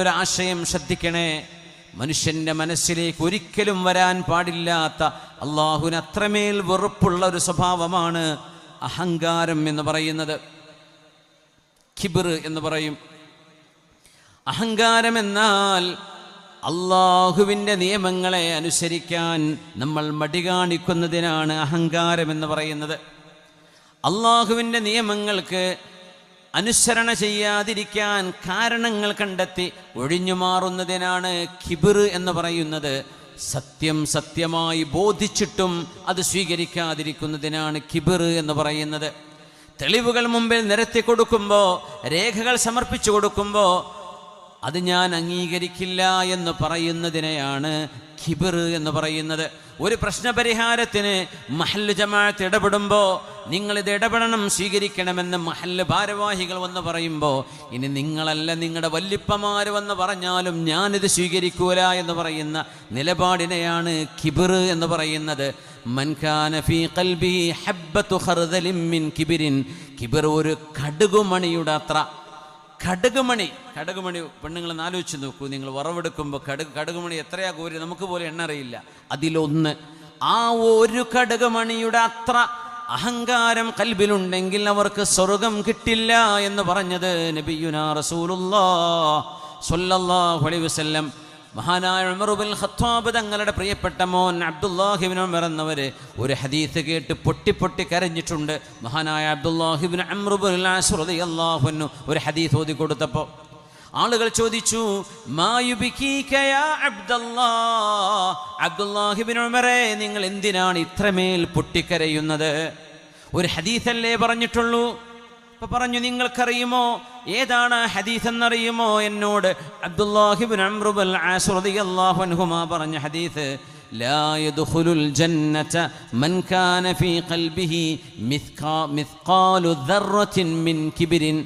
ഒരാശയം ശ്രദ്ധിക്കണേ. മനുഷ്യന്റെ മനസ്സിലേക്ക് ഒരിക്കലും വരാൻ പാടില്ലാത്ത, അള്ളാഹുവിന് അത്രമേൽ വെറുപ്പുള്ള ഒരു സ്വഭാവമാണ് അഹങ്കാരം എന്ന് പറയുന്നത്. കിബ്ർ എന്ന് പറയും. അഹങ്കാരം എന്നാൽ അള്ളാഹുവിൻ്റെ നിയമങ്ങളെ അനുസരിക്കാൻ നമ്മൾ മടി കാണിക്കുന്നതിനാണ് അഹങ്കാരം എന്ന് പറയുന്നത്. അള്ളാഹുവിൻ്റെ നിയമങ്ങൾക്ക് അനുസരണ ചെയ്യാതിരിക്കാൻ കാരണങ്ങൾ കണ്ടെത്തി ഒഴിഞ്ഞു മാറുന്നതിനാണ് കിബ്ർ എന്ന് പറയുന്നത്. സത്യം സത്യമായി ബോധിച്ചിട്ടും അത് സ്വീകരിക്കാതിരിക്കുന്നതിനാണ് കിബ്ർ എന്ന് പറയുന്നത്. തെളിവുകൾ മുമ്പിൽ നിരത്തി കൊടുക്കുമ്പോൾ, രേഖകൾ സമർപ്പിച്ചു കൊടുക്കുമ്പോൾ അത് ഞാൻ അംഗീകരിക്കില്ല എന്ന് പറയുന്നതിനെയാണ് കിബ്ർ എന്ന് പറയുന്നത്. ഒരു പ്രശ്നപരിഹാരത്തിന് മഹല്ല് ജമാഅത്ത് ഇടപെടുമ്പോൾ നിങ്ങളിത് ഇടപെടണം, സ്വീകരിക്കണമെന്ന് മഹല്ല് ഭാരവാഹികൾ വന്ന് പറയുമ്പോൾ, ഇനി നിങ്ങളല്ല നിങ്ങളുടെ വല്ലിപ്പമാര് വന്ന് പറഞ്ഞാലും ഞാനിത് സ്വീകരിക്കൂല എന്ന് പറയുന്ന നിലപാടിനെയാണ് കിബ്ർ എന്ന് പറയുന്നത്. മൻ കാന ഫീ ഖൽബിഹി ഹബ്ബത്തു ഖർദലിൻ മിൻ കിബ്രിൻ. കിബ്ർ ഒരു കടുകുമണിയുടെ അത്ര. കടുകുമണി പെണ്ണുങ്ങൾ ആലോചിച്ച് നോക്കൂ. നിങ്ങൾ വറവെടുക്കുമ്പോൾ കടുകുമണി എത്രയാ കോരി നമുക്ക് പോലെ എണ്ണ അറിയില്ല. അതിലൊന്ന്. ആ ഒരു കടുകുമണിയുടെ അത്ര അഹങ്കാരം കൽബിലുണ്ടെങ്കിൽ അവർക്ക് സ്വർഗം കിട്ടില്ല എന്ന് പറഞ്ഞത് നബിയുനാ റസൂലുള്ളാഹി സ്വല്ലല്ലാഹു അലൈഹി വസല്ലം. മഹാനായ ഉമർ ഇബ്നുൽ ഖത്താബ് തങ്ങളുടെ പ്രിയപ്പെട്ട മോൻ അബ്ദുല്ലാഹി ഇബ്നു ഉമർ എന്നവർ ഒരു ഹദീസ് കേട്ട് പൊട്ടി കരഞ്ഞിട്ടുണ്ട്. മഹാനായ അബ്ദുല്ലാഹി ഇബ്നു അംർ ഇബ്നുൽ ആസ് റളിയല്ലാഹു അൻഹു ഒരു ഹദീസ് ഓതി കൊടുത്തപ്പോൾ ആളുകൾ ചോദിച്ചു, മാ യുബികീക യാ അബ്ദുല്ലാഹ്, അബ്ദുല്ലാഹി ഇബ്നു ഉമറേ നിങ്ങൾ എന്തിനാണ് ഇത്രമേൽ പൊട്ടിക്കരയുന്നത്? ഒരു ഹദീസല്ലേ പറഞ്ഞിട്ടുള്ളൂ. അപ്പോൾ പറഞ്ഞു, നിങ്ങൾക്കറിയുമോ ഏതാണ് ഹദീസ് എന്നറിയുമോ? എന്നോട് അബ്ദുല്ലാഹി ഇബ്നു അംർ ഇബ്നുൽ ആസ് റളിയല്ലാഹു അൻഹുമാ പറഞ്ഞ ഹദീസ്, ലാ യദ്ഖുലുൽ ജന്നത മൻ കാന ഫീ ഖൽബിഹി മിസ്ഖാലു ദർറത്തിൻ മിൻ കിബ്രിൻ.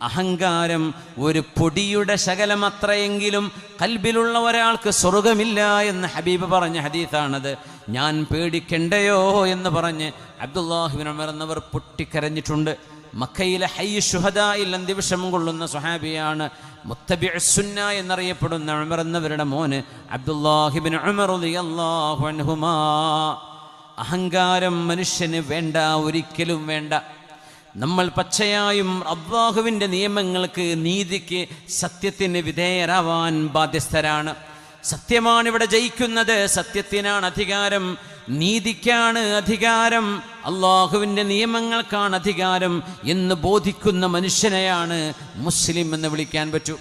അഹങ്കാരം ഒരു പൊടിയുടെ ശകലം അത്രയെങ്കിലും കൽബിലുള്ള ഒരാൾക്ക് സ്വർഗമില്ല എന്ന് ഹബീബ് പറഞ്ഞ ഹദീസാണത്. ഞാൻ പേടിക്കണ്ടയോ എന്ന് പറഞ്ഞ് അബ്ദുല്ലാഹി ഇബ്നു ഉമർ എന്നവർ പൊട്ടിക്കരഞ്ഞിട്ടുണ്ട്. മക്കയിലെ ഹയ്യ് ശുഹദായിൽ അന്ത്യവിഷം കൊള്ളുന്ന സ്വഹാബിയാണ്. മുത്തബിഉ സുന്ന എന്നറിയപ്പെടുന്ന ഉമർ എന്നവരുടെ മോന് അബ്ദുല്ലാഹി ഇബ്നു ഉമർ റളിയല്ലാഹു അൻഹുമാ. അഹങ്കാരം മനുഷ്യന് വേണ്ട, ഒരിക്കലും വേണ്ട. നമ്മൾ പച്ചയായും അല്ലാഹുവിൻ്റെ നിയമങ്ങൾക്ക്, നീതിക്ക്, സത്യത്തിന് വിധേയരാവാൻ ബാധ്യസ്ഥരാണ്. സത്യമാണ് ഇവിടെ ജയിക്കുന്നത്, സത്യത്തിനാണ് അധികാരം, നീതിക്കാണ് അധികാരം, അള്ളാഹുവിൻ്റെ നിയമങ്ങൾക്കാണ് അധികാരം എന്ന് ബോധിക്കുന്ന മനുഷ്യനെയാണ് മുസ്ലിം എന്ന് വിളിക്കാൻ പറ്റൂ.